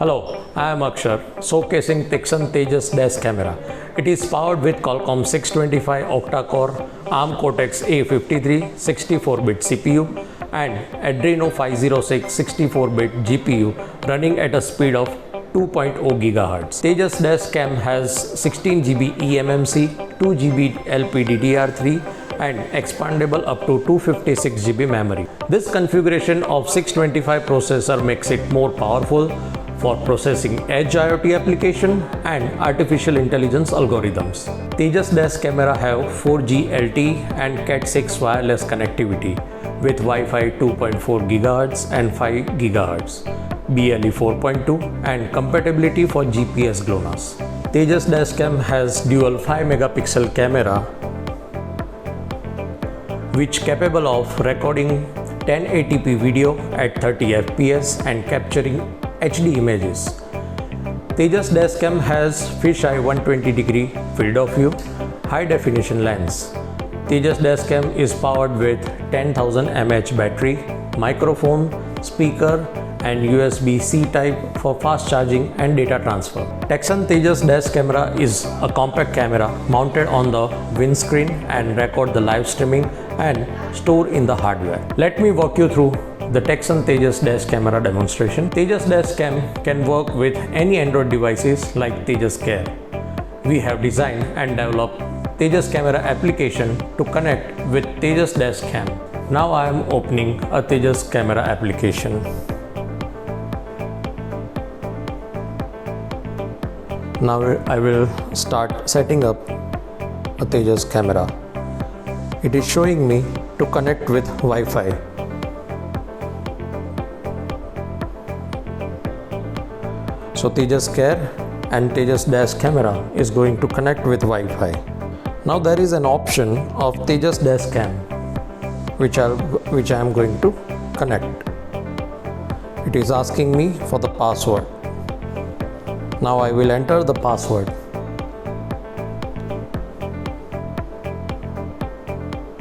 Hello, I am Akshar, showcasing Teksun Tejas Dash Camera. It is powered with Qualcomm 625 octa-core ARM Cortex-A53 64-bit CPU and Adreno 506 64-bit GPU running at a speed of 2.0 GHz. Tejas Dash Cam has 16 GB eMMC, 2 GB LPDDR3 and expandable up to 256 GB memory. This configuration of 625 processor makes it more powerful for processing edge IoT application and artificial intelligence algorithms. Tejas Dash Camera have 4G LTE and Cat 6 wireless connectivity with Wi-Fi 2.4 GHz and 5 GHz, BLE 4.2 and compatibility for GPS Glonass. Tejas Dash Cam has dual 5 megapixel camera which capable of recording 1080p video at 30 fps and capturing HD images. Tejas Dash Cam has fisheye 120-degree field of view, high definition lens. Tejas Dash Cam is powered with 10,000 mAh battery, microphone, speaker and USB-C type for fast charging and data transfer. Teksun Tejas Dash Camera is a compact camera mounted on the windscreen and record the live streaming and store in the hardware. Let me walk you through the Teksun Tejas Dash Camera demonstration. Tejas Dash Cam can work with any Android devices like Tejas Care. We have designed and developed Tejas Camera application to connect with Tejas Dash Cam. Now I am opening a Tejas Camera application. Now I will start setting up a Tejas camera. It is showing me to connect with Wi-Fi. So Tejas Care and Tejas Dash Camera is going to connect with Wi-Fi. Now there is an option of Tejas Dash Cam which I am going to connect. It is asking me for the password. Now I will enter the password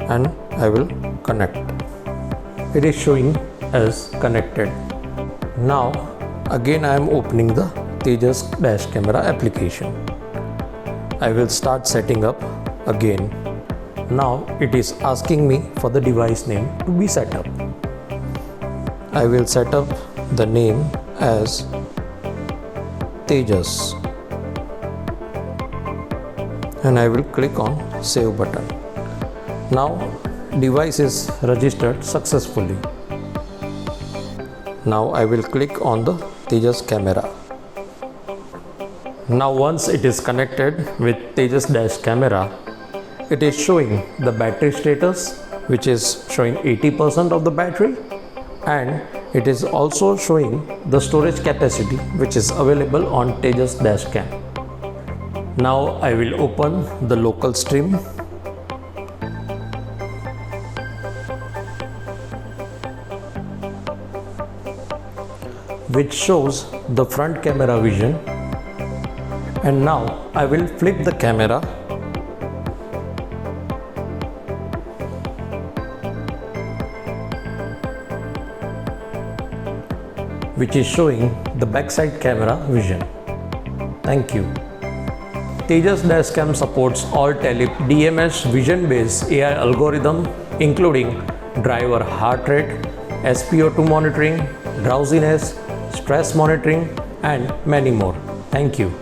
and I will connect. It is showing as connected. Now again I am opening the Tejas Dash Camera application. I will start setting up again. Now it is asking me for the device name to be set up. I will set up the name as Tejas and I will click on Save button. Now device is registered successfully. Now I will click on the Tejas camera. Now once it is connected with Tejas Dash Camera, it is showing the battery status which is showing 80% of the battery and it is also showing the storage capacity which is available on Tejas Dash Cam. Now I will open the local stream. Which shows the front camera vision, and now I will flip the camera which is showing the backside camera vision. Thank you. Tejas Dash Cam supports all TELIP DMS vision-based AI algorithm including driver heart rate, SpO2 monitoring, drowsiness, stress monitoring and many more. Thank you.